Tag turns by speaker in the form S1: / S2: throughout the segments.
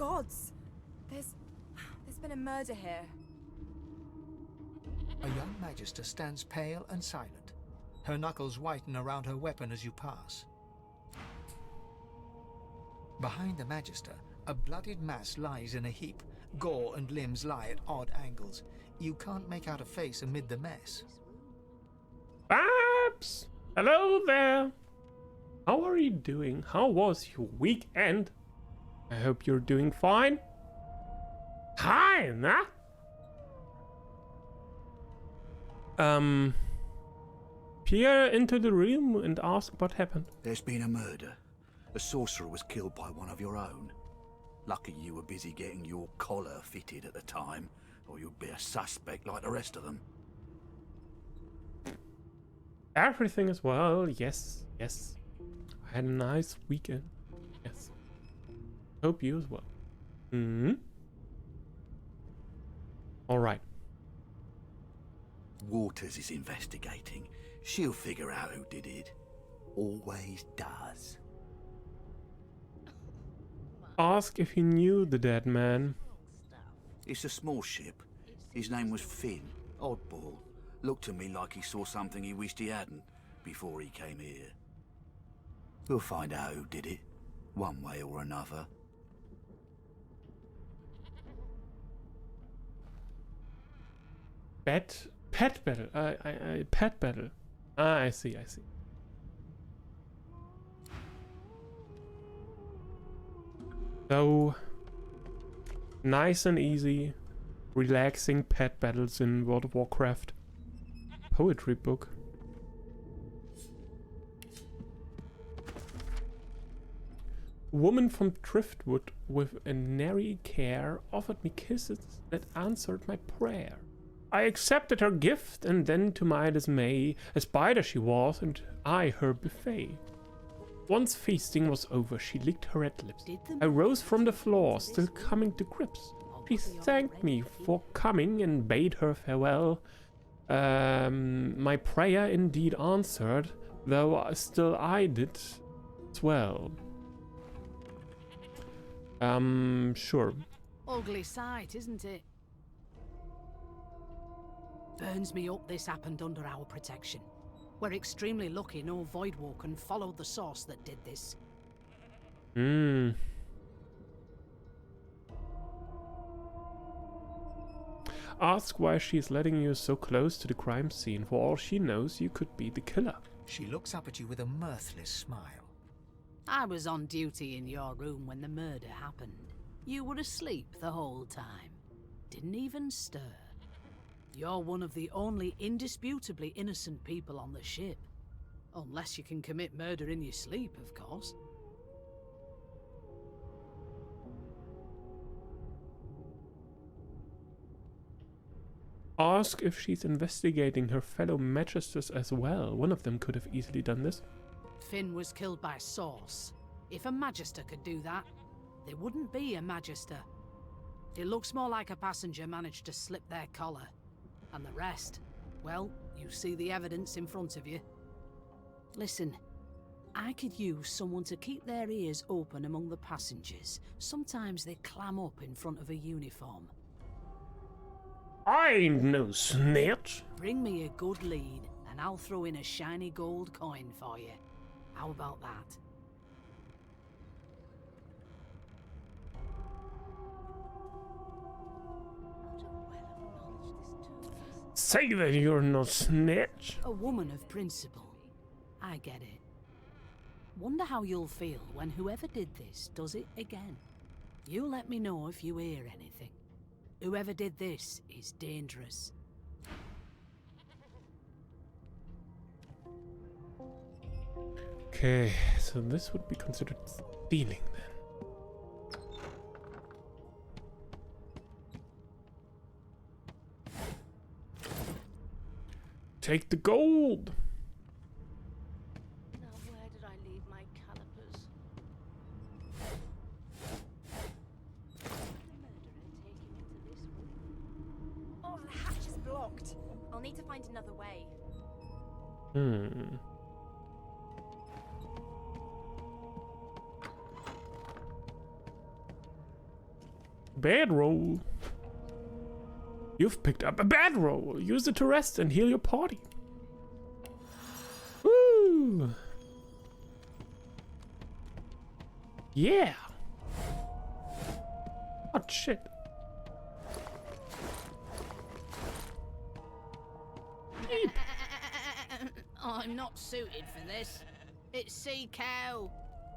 S1: gods! There's been a murder here.
S2: A young magister stands pale and silent. Her knuckles whiten around her weapon as you pass. Behind the magister, a bloodied mass lies in a heap. Gore and limbs lie at odd angles. You can't make out a face amid the mess.
S3: Babs! Hello there! How are you doing? How was your weekend? I hope you're doing fine. Hi, nah? Peer into the room and ask what happened.
S4: There's been a murder. A sorcerer was killed by one of your own. Lucky you were busy getting your collar fitted at the time, or you'd be a suspect like the rest of them.
S3: Everything is well, yes, yes. I had a nice weekend, yes. Hope you as well. Alright.
S4: Waters is investigating. She'll figure out who did it. Always does.
S3: Ask if he knew the dead man.
S4: It's a small ship. His name was Finn. Oddball. Looked to me like he saw something he wished he hadn't before he came here. We'll find out who did it, one way or another.
S3: Pet battle. Pet battle. Ah, I see, I see. So nice and easy, relaxing pet battles in World of Warcraft. Poetry book. Woman from Driftwood with a nary care offered me kisses that answered my prayer. I accepted her gift, and then to my dismay, a spider she was, and I her buffet. Once feasting was over, she licked her red lips. I rose from the floor, still coming to grips. She thanked me for coming and bade her farewell. My prayer indeed answered, though still I did swell. Sure.
S5: Ugly sight, isn't it? Burns me up this happened under our protection. We're extremely lucky no Voidwalker followed the source that did this.
S3: Ask why she's letting you so close to the crime scene. For all she knows, you could be the killer.
S2: She looks up at you with a mirthless smile.
S5: I was on duty in your room when the murder happened. You were asleep the whole time. Didn't even stir. You're one of the only indisputably innocent people on the ship. Unless you can commit murder in your sleep, of course.
S3: Ask if she's investigating her fellow magisters as well. One of them could have easily done this.
S5: Finn was killed by Source. If a Magister could do that, there wouldn't be a Magister. It looks more like a passenger managed to slip their collar. And the rest, well, you see the evidence in front of you. Listen, I could use someone to keep their ears open among the passengers. Sometimes they clam up in front of a uniform.
S3: I ain't no snitch.
S5: Bring me a good lead, and I'll throw in a shiny gold coin for you. How about that?
S3: Say that you're no snitch.
S5: A woman of principle. I get it. Wonder how you'll feel when whoever did this does it again. You let me know if you hear anything. Whoever did this is dangerous.
S3: Okay, so this would be considered stealing then. Take the gold!
S6: Now where did I leave my calipers? The murderer taking me to this room?
S1: Oh, the hatch is blocked. I'll need to find another way.
S3: Bedroll. You've picked up a bedroll. Use it to rest and heal your party. Woo! Yeah. Oh shit.
S5: I'm not suited for this. It's sea cow,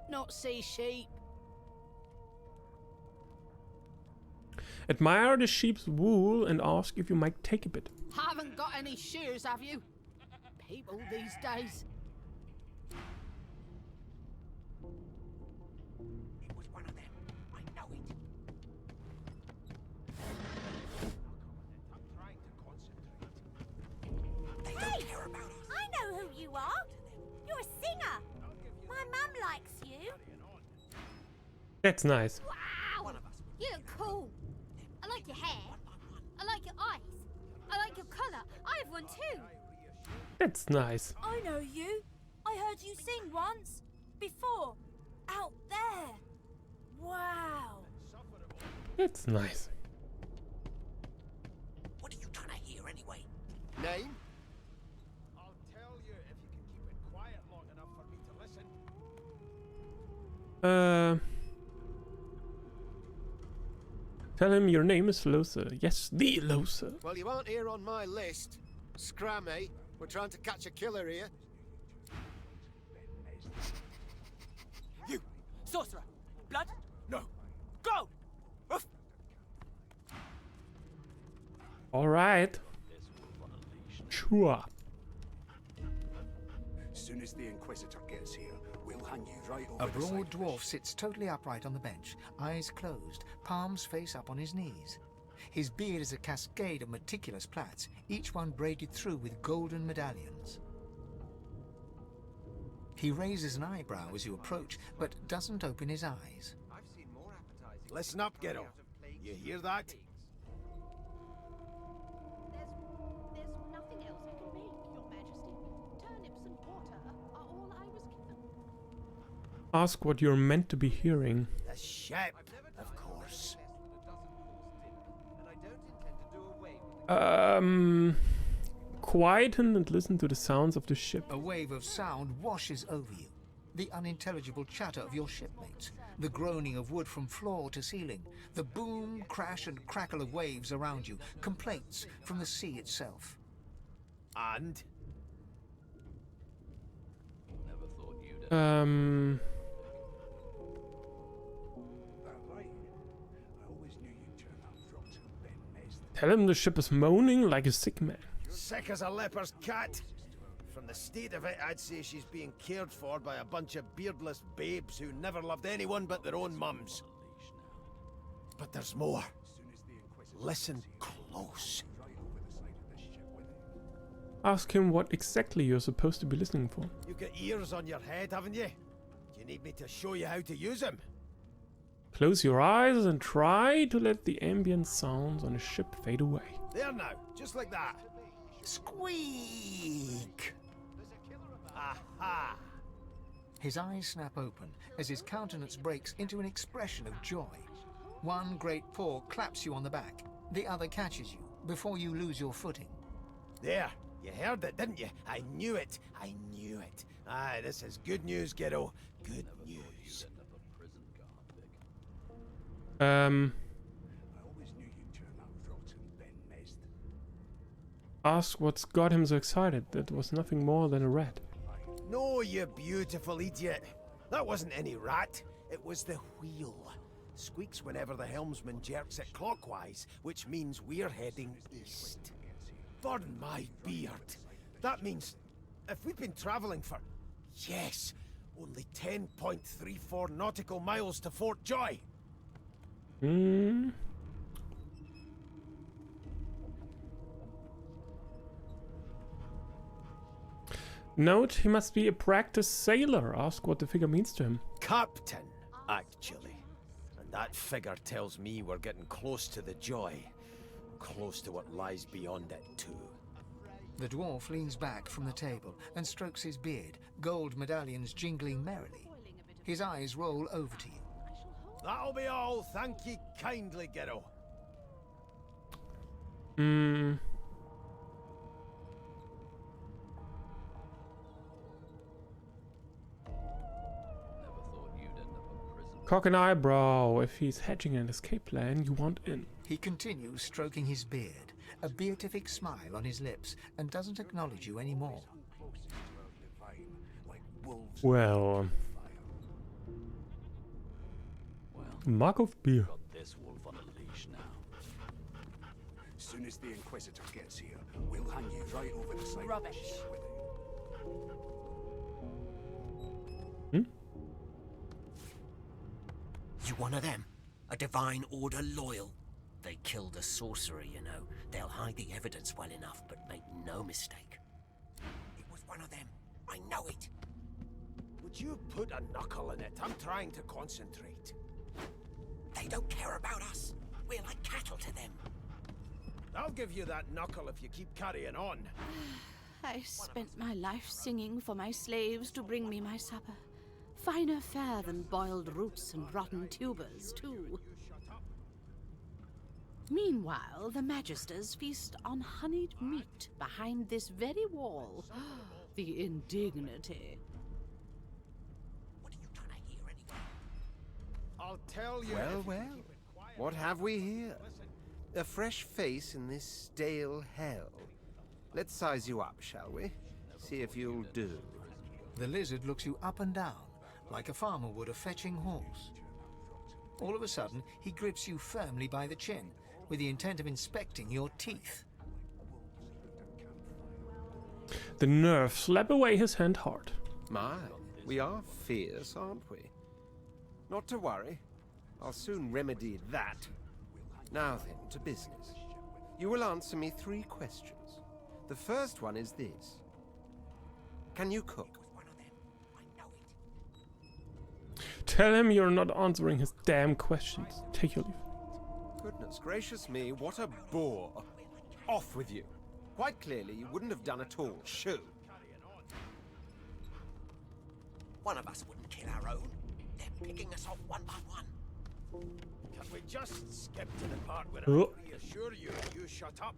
S5: not sea sheep.
S3: Admire the sheep's wool and ask if you might take a bit.
S5: Haven't got any shoes, have you? People these days.
S7: It was one of them. I know it. They don't care about us.
S8: I know who you are. You're a singer. My mum likes you.
S3: That's nice.
S8: Wow! You look cool. I like your hair. I like your eyes. I like your colour. I have one too.
S3: That's nice.
S1: I know you. I heard you sing once. Before. Out there. Wow.
S3: That's nice.
S7: What are you trying to hear anyway?
S9: Name? I'll tell you if you can keep it quiet long enough for me to listen.
S3: Tell him your name is Loser. Yes, the Loser.
S9: Well, you aren't here on my list. Scram, eh? We're trying to catch a killer here.
S7: You! Sorcerer! Blood? No. Go! Oof.
S3: All right. Sure.
S10: As soon as the Inquisitor gets here, we'll hang you right over
S2: A
S10: the
S2: broad
S10: side of
S2: dwarf
S10: the
S2: sits totally upright on the bench, eyes closed, palms face up on his knees. His beard is a cascade of meticulous plaits, each one braided through with golden medallions. He raises an eyebrow as you approach, but doesn't open his eyes.
S9: Listen up, Ghetto. You hear that?
S6: There's nothing else I can make, Your Majesty. Turnips and water are all I was given.
S3: Ask what you're meant to be hearing.
S9: The ship, of course.
S3: Quieten and listen to the sounds of the ship.
S2: A wave of sound washes over you. The unintelligible chatter of your shipmates, the groaning of wood from floor to ceiling, the boom, crash and crackle of waves around you, complaints from the sea itself.
S9: And?
S10: That right. I always knew you'd turn up rotten, Ben Mest.
S3: Tell him the ship is moaning like a sick man.
S9: Sick as a leper's cat. From the state of it, I'd say she's being cared for by a bunch of beardless babes who never loved anyone but their own mums. But there's more. Listen close.
S10: Right over the side of the ship with him.
S3: Ask him what exactly you're supposed to be listening for.
S9: You've got ears on your head, haven't you? Do you need me to show you how to use them?
S3: Close your eyes and try to let the ambient sounds on the ship fade away.
S9: There now, just like that.
S2: Squeak!
S9: Aha!
S2: His eyes snap open as his countenance breaks into an expression of joy. One great paw claps you on the back, the other catches you before you lose your footing.
S9: There, you heard it, didn't you? I knew it. I knew it. Aye, this is good news, kiddo. Good news.
S10: I always knew you'd turn up rotten, Ben Mest.
S3: Ask what's got him so excited. That was nothing more than a rat.
S9: No, you beautiful idiot. That wasn't any rat. It was the wheel. Squeaks whenever the helmsman jerks it clockwise, which means we're heading east. Pardon my beard. That means if we've been traveling for, yes, only 10.34 nautical miles to Fort Joy.
S3: Note, he must be a practiced sailor. Ask what the figure means to him.
S9: Captain, actually. And that figure tells me we're getting close to the Joy. Close to what lies beyond it, too.
S2: The dwarf leans back from the table and strokes his beard, gold medallions jingling merrily. His eyes roll over to you.
S9: That'll be all, thank ye kindly, Gero.
S3: Cock an eyebrow. If he's hatching an escape plan, you want in.
S2: He continues stroking his beard, a beatific smile on his lips, and doesn't acknowledge you anymore.
S3: Well, mug of beer.
S4: This wolf on a leash now.
S10: As soon as the Inquisitor gets here, we'll hang you right over the side.
S1: Rubbish.
S7: You one of them? A Divine Order loyal? They killed a sorcerer, you know. They'll hide the evidence well enough, but make no mistake. It was one of them. I know it.
S9: Would you put a knuckle in it? I'm trying to concentrate.
S7: They don't care about us. We're like cattle to them.
S9: I'll give you that knuckle if you keep carrying on.
S6: I spent my life singing for my slaves to bring me my supper. Finer fare than boiled roots and rotten tubers, too. Meanwhile, the Magisters feast on honeyed meat behind this very wall. The indignity.
S7: What are you trying to hear anyway?
S9: I'll tell you.
S11: Well, well. What have we here? A fresh face in this stale hell. Let's size you up, shall we? See if you'll do.
S2: The lizard looks you up and down, like a farmer would a fetching horse. All of a sudden, he grips you firmly by the chin, with the intent of inspecting your teeth.
S3: The nerve. Slap away his hand hard.
S11: My, we are fierce, aren't we? Not to worry. I'll soon remedy that. Now then, to business. You will answer me 3 questions. The first one is this. Can you cook?
S3: Tell him you're not answering his damn questions. Take your leave.
S11: Goodness gracious me, what a bore. Off with you. Quite clearly, you wouldn't have done at all. Shoo.
S7: One of us wouldn't kill our own. They're picking us off one by one.
S9: Can we just skip to the part where
S3: Oh.
S9: I reassure you, you shut up?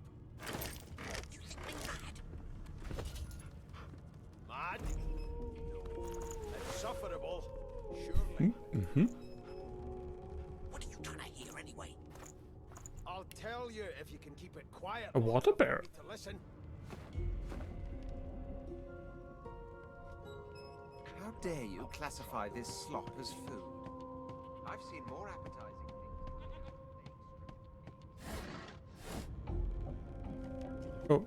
S7: You think me mad?
S9: Mad? Insufferable, surely.
S7: What are you trying to hear anyway?
S9: I'll tell you if you can keep it quiet.
S3: A water bear.
S9: To listen.
S11: How dare you classify this slop as food? I've seen more appetizing things.
S3: Oh.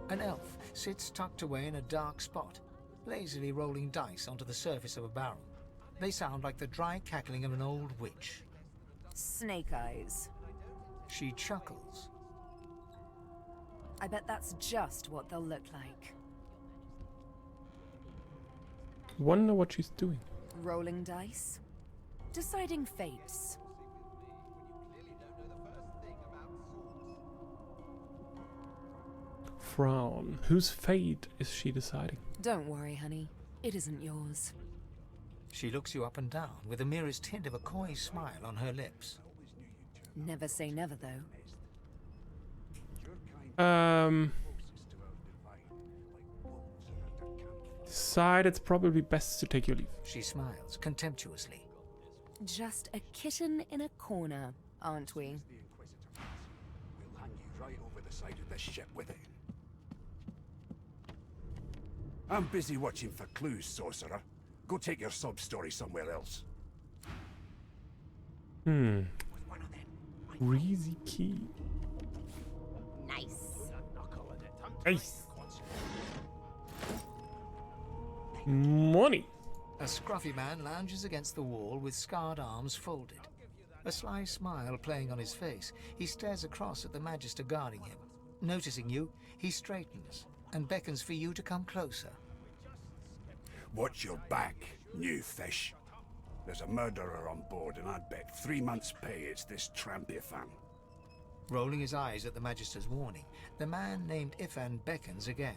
S2: An elf sits tucked away in a dark spot, lazily rolling dice onto the surface of a barrel. They sound like the dry cackling of an old witch.
S12: Snake eyes.
S2: She chuckles.
S12: I bet that's just what they'll look like.
S3: Wonder what she's doing.
S12: Rolling dice. Deciding fates.
S3: Frown. Whose fate is she deciding?
S12: Don't worry, honey. It isn't yours.
S2: She looks you up and down with the merest hint of a coy smile on her lips.
S12: Never say never, though.
S3: Decide it's probably best to take your leave.
S2: She smiles contemptuously.
S12: Just a kitten in a corner, aren't we?
S10: We'll hang you right over the side of this ship with it. I'm busy watching for clues, sorcerer. Go take your sub-story somewhere else.
S3: Greasy key.
S8: Nice.
S3: Nice. Money.
S2: A scruffy man lounges against the wall with scarred arms folded. A sly smile playing on his face, he stares across at the Magister guarding him. Noticing you, he straightens and beckons for you to come closer.
S10: Watch your back, new fish. There's a murderer on board, and I'd bet 3 months' pay it's this tramp Ifan.
S2: Rolling his eyes at the Magister's warning, the man named Ifan beckons again.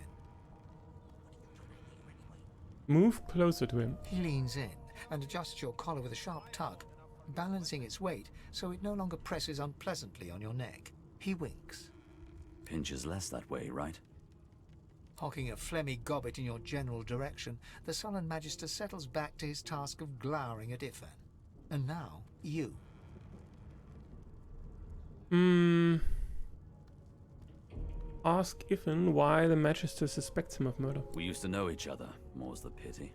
S3: Move closer to him.
S2: He leans in and adjusts your collar with a sharp tug. balancing its weight so it no longer presses unpleasantly on your neck. He winks.
S13: Pinches less that way, right?
S2: Hocking a phlegmy gobbet in your general direction, the sullen Magister settles back to his task of glowering at Ifan. And now, you.
S3: Ask Ifan why the Magister suspects him of murder.
S13: We used to know each other, more's the pity.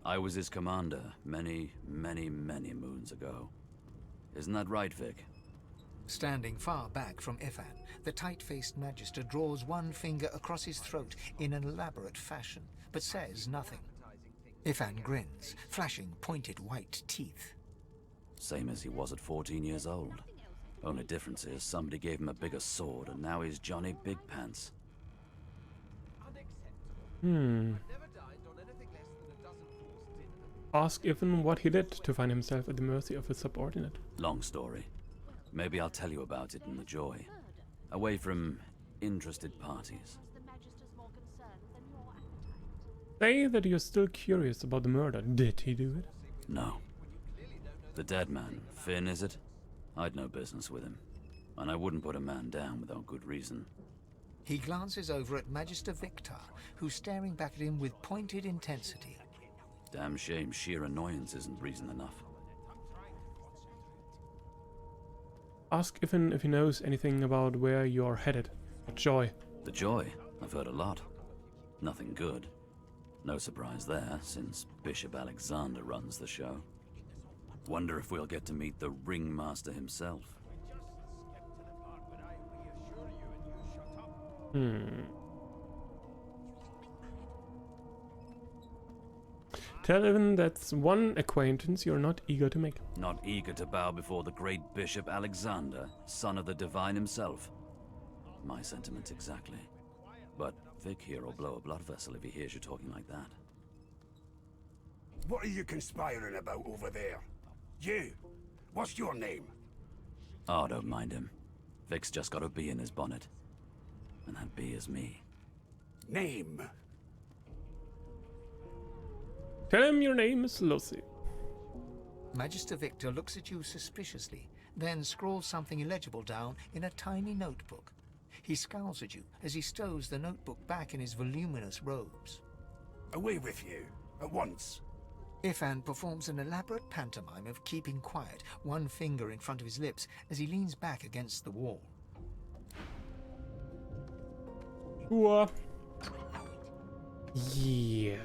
S13: I was his commander many, many, many moons ago. Isn't that right, Vic?
S2: Standing far back from Ifan, the tight-faced Magister draws one finger across his throat in an elaborate fashion, but says nothing. Ifan grins, flashing pointed white teeth.
S13: Same as he was at 14 years old. Only difference is somebody gave him a bigger sword and now he's Johnny Big Pants.
S3: Ask Ifan what he did to find himself at the mercy of his subordinate.
S13: Long story. Maybe I'll tell you about it in the Joy. Away from interested parties.
S3: Say that you're still curious about the murder. Did he do it?
S13: No. The dead man, Finn, is it? I'd no business with him. And I wouldn't put a man down without good reason.
S2: He glances over at Magister Victor, who's staring back at him with pointed intensity.
S13: Damn shame sheer annoyance isn't reason enough.
S3: Ask Ifan if he knows anything about where you're headed. At Joy.
S13: The Joy? I've heard a lot. Nothing good. No surprise there, since Bishop Alexander runs the show. Wonder if we'll get to meet the ringmaster himself.
S3: Tell Ifan that's one acquaintance you're not eager to make.
S13: Not eager to bow before the great Bishop Alexander, son of the Divine himself. My sentiments exactly. But Vic here will blow a blood vessel if he hears you talking like that.
S10: What are you conspiring about over there? You! What's your name?
S13: Oh, don't mind him. Vic's just got a bee in his bonnet. And that bee is me.
S10: Name?
S3: Tell him your name is Lucy.
S2: Magister Victor looks at you suspiciously, then scrawls something illegible down in a tiny notebook. He scowls at you as he stows the notebook back in his voluminous robes.
S10: Away with you, at once.
S2: Ifan performs an elaborate pantomime of keeping quiet, one finger in front of his lips as he leans back against the wall.
S3: Yeah.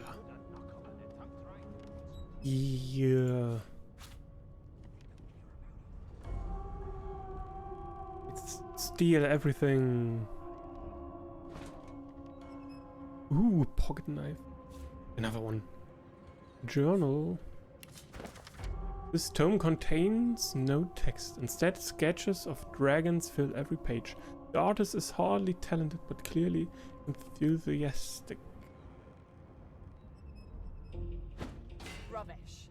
S3: Yeah. It's steal everything. Ooh, pocket knife. Another one. Journal. This tome contains no text. Instead, sketches of dragons fill every page. The artist is hardly talented, but clearly enthusiastic.
S12: Rubbish.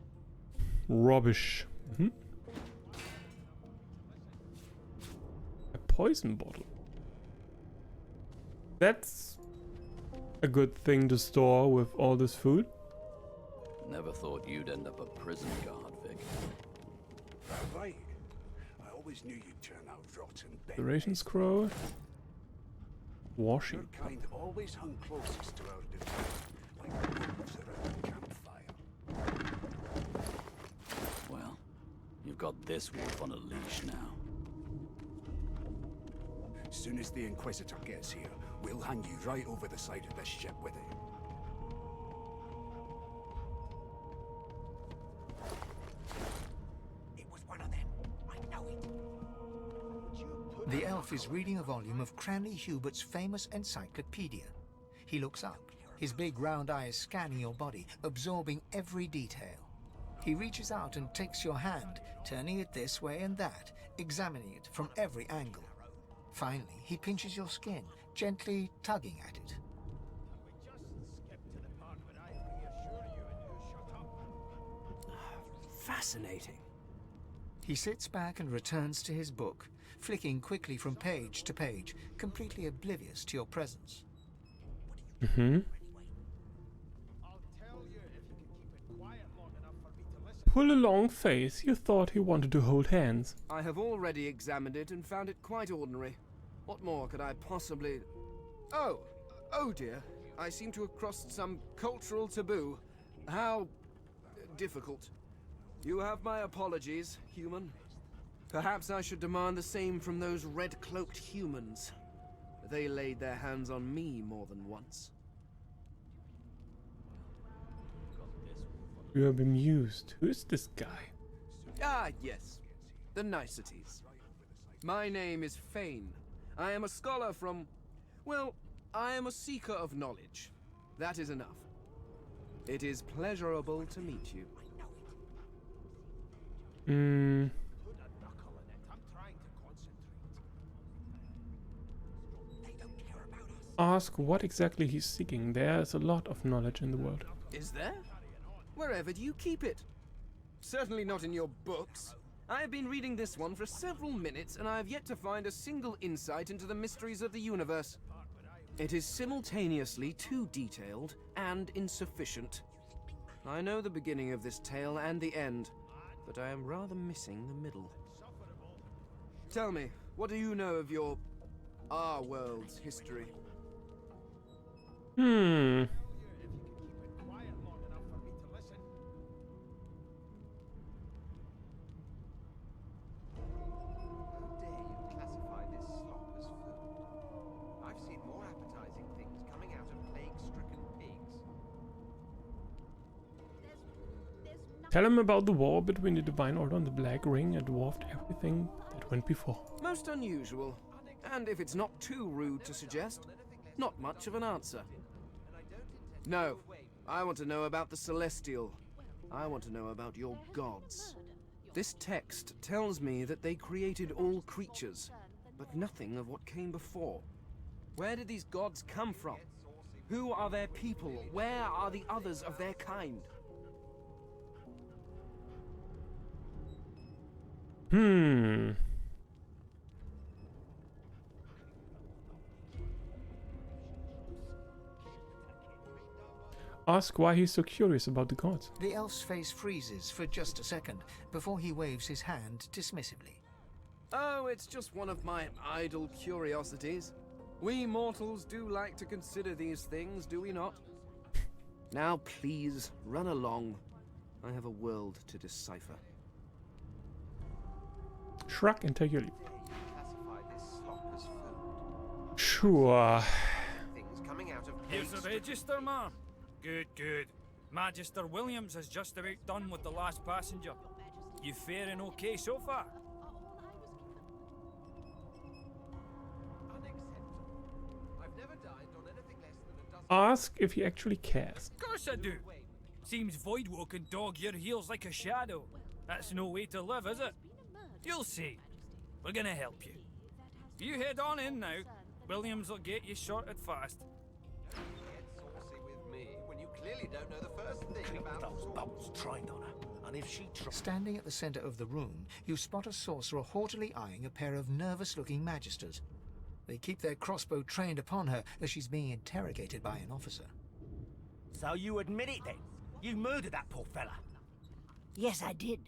S3: Rubbish. A poison bottle. That's a good thing to store with all this food.
S13: Never thought you'd end up a prison guard, Vic.
S10: Right. I always knew you'd turn out rotten.
S3: The ration scroll. Washing.
S10: Your kind always hung closest to our division, like wolves around a campfire.
S13: Well, you've got this wolf on a leash now.
S10: As soon as the Inquisitor gets here, we'll hang you right over the side of this ship with it.
S2: The elf is reading a volume of Cranley Hubert's famous encyclopedia. He looks up, his big round eyes scanning your body, absorbing every detail. He reaches out and takes your hand, turning it this way and that, examining it from every angle. Finally, he pinches your skin, gently tugging at it.
S9: Fascinating.
S2: He sits back and returns to his book, flicking quickly from page to page, completely oblivious to your presence.
S3: pull a long face, you thought he wanted to hold hands.
S14: I have already examined it and found it quite ordinary. What more could I possibly... Oh dear. I seem to have crossed some cultural taboo. How difficult. You have my apologies, human. Perhaps I should demand the same from those red-cloaked humans. They laid their hands on me more than once.
S3: You are bemused. Who is this guy?
S14: Ah, yes. The niceties. My name is Fane. I am a scholar from... Well, I am a seeker of knowledge. That is enough. It is pleasurable to meet you.
S3: Ask what exactly he's seeking. There's a lot of knowledge in the world.
S14: Is there? Wherever do you keep it? Certainly not in your books. I have been reading this one for several minutes, and I have yet to find a single insight into the mysteries of the universe. It is simultaneously too detailed and insufficient. I know the beginning of this tale and the end, but I am rather missing the middle. Tell me, what do you know of our world's history?
S3: Tell him about the war between the Divine Order and the Black Ring and dwarfed everything that went before.
S14: Most unusual. And if it's not too rude to suggest, not much of an answer. No, I want to know about the Celestial. I want to know about your gods. This text tells me that they created all creatures, but nothing of what came before. Where did these gods come from? Who are their people? Where are the others of their kind?
S3: Ask why he's so curious about the gods.
S2: The elf's face freezes for just a second before he waves his hand dismissively.
S14: Oh, it's just one of my idle curiosities. We mortals do like to consider these things, do we not? Now please, run along. I have a world to decipher.
S3: Shrug and take your leave. Sure.
S15: Here's the register, ma'am. Good, good. Magister Williams has just about done with the last passenger. You faring okay so far?
S3: Ask if he actually cares.
S15: Of course I do. Seems Voidwalk can dog your heels like a shadow. That's no way to live, is it? You'll see. We're gonna help you. You head on in now. Williams will get you sorted fast.
S7: Don't know the first thing about those bolts trained on her, and if she
S2: Standing at the center of the room, you spot a sorcerer haughtily eyeing a pair of nervous-looking magisters. They keep their crossbow trained upon her as she's being interrogated by an officer.
S16: So you admit it then? You murdered that poor fella?
S17: Yes, I did.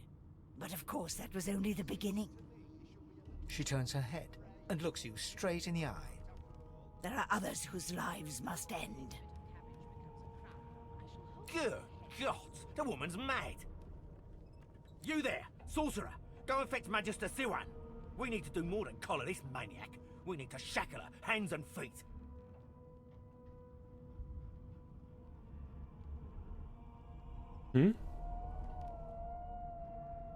S17: But of course, that was only the beginning.
S2: She turns her head and looks you straight in the eye.
S17: There are others whose lives must end.
S16: Good God, the woman's mad. You there, sorcerer, go and fetch Magister Siwan. We need to do more than collar this maniac. We need to shackle her, hands and feet.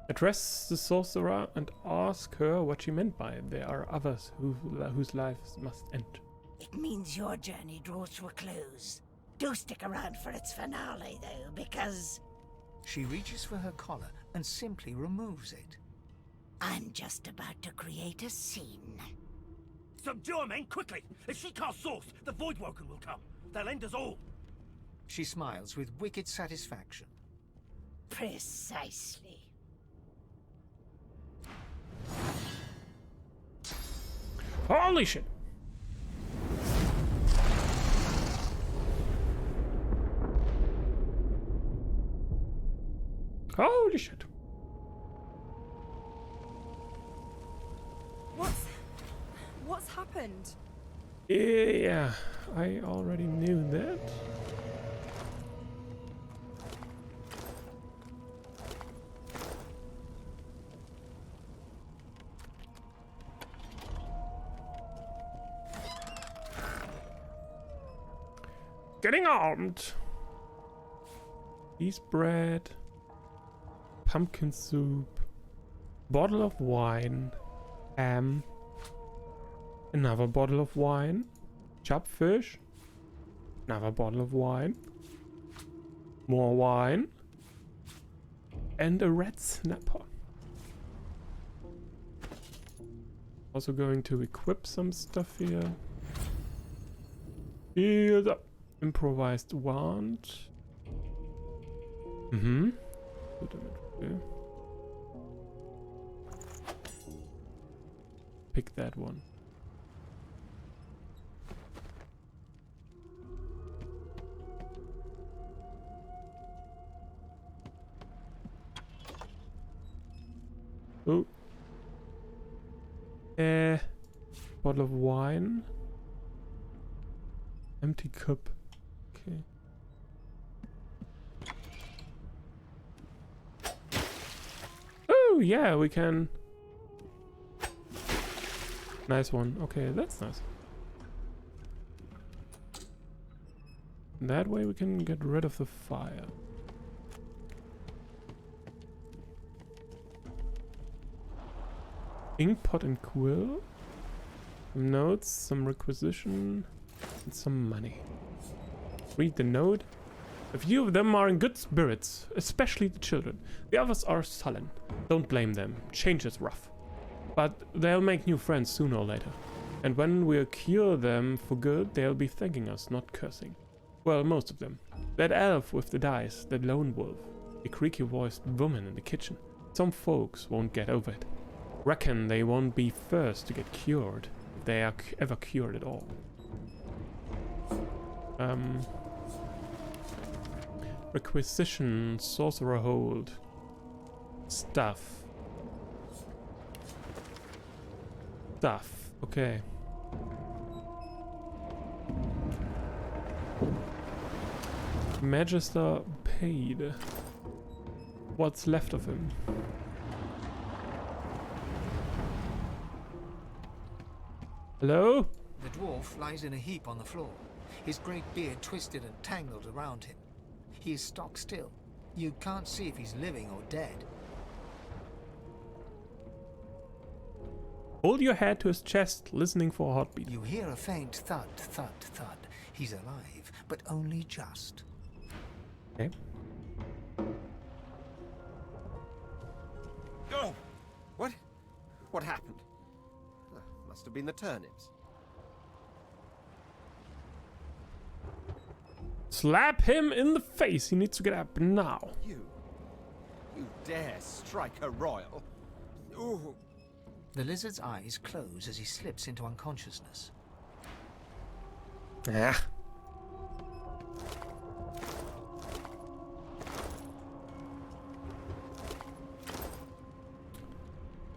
S3: Address the sorcerer and ask her what she meant by it. There are others whose lives must end.
S17: It means your journey draws to a close. Do stick around for its finale, though, because...
S2: She reaches for her collar and simply removes it.
S17: I'm just about to create a scene.
S16: Subdue her, men, quickly! If she casts Source, the Voidwoken will come. They'll end us all.
S2: She smiles with wicked satisfaction.
S17: Precisely.
S3: Holy shit! Holy shit.
S12: What's happened?
S3: Yeah, I already knew that. Getting armed. Cheese bread, pumpkin soup, bottle of wine, ham, another bottle of wine, chopped fish, another bottle of wine, more wine, and a red snapper. Also going to equip some stuff here. Here's up. Improvised wand. Okay. Pick that one. Oh. Bottle of wine. Empty cup. Okay. Oh, yeah, we can. Nice one. Okay, that's nice. That way we can get rid of the fire. Ink pot and quill. Some notes, some requisition, and some money. Read the note. A few of them are in good spirits, especially the children. The others are sullen. Don't blame them. Change is rough. But they'll make new friends sooner or later. And when we cure them for good, they'll be thanking us, not cursing. Well, most of them. That elf with the dice, that lone wolf, the creaky-voiced woman in the kitchen. Some folks won't get over it. Reckon they won't be first to get cured, if they are ever cured at all. Requisition, sorcerer hold, stuff. Okay. Magister paid. What's left of him? Hello?
S2: The dwarf lies in a heap on the floor, his great beard twisted and tangled around him. He is stock still. You can't see if he's living or dead.
S3: Hold your head to his chest, listening for a heartbeat.
S2: You hear a faint thud, thud, thud. He's alive, but only just.
S3: Okay.
S11: Oh! What? What happened? Must have been the turnips.
S3: Slap him in the face. He needs to get up now.
S11: You dare strike a royal? Ooh.
S2: The lizard's eyes close as he slips into unconsciousness.
S3: Ah.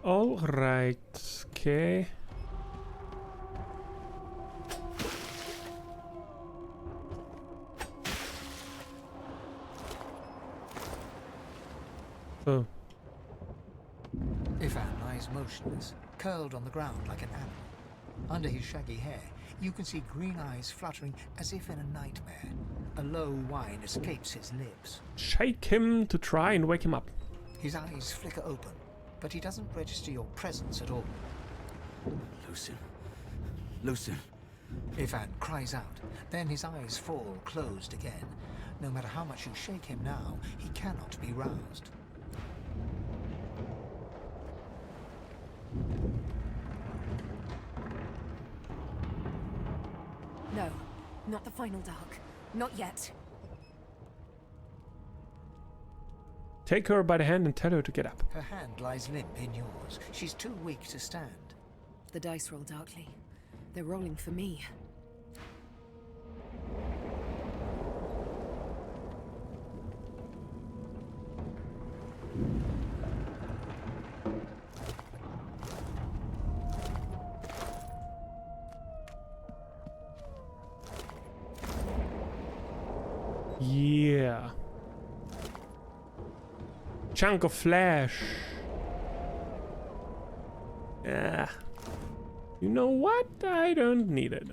S3: All right. Okay. Oh.
S2: Ifan lies motionless, curled on the ground like an animal. Under his shaggy hair, you can see green eyes fluttering as if in a nightmare. A low whine escapes his lips.
S3: Shake him to try and wake him up.
S2: His eyes flicker open, but he doesn't register your presence at all.
S4: Lucien. Lucien.
S2: Ifan cries out, then his eyes fall closed again. No matter how much you shake him now, he cannot be roused.
S12: No, not the final dark. Not yet.
S3: Take her by the hand and tell her to get up.
S2: Her hand lies limp in yours. She's too weak to stand.
S12: The dice roll darkly. They're rolling for me.
S3: Yeah. Chunk of flesh. Yeah. You know what? I don't need it.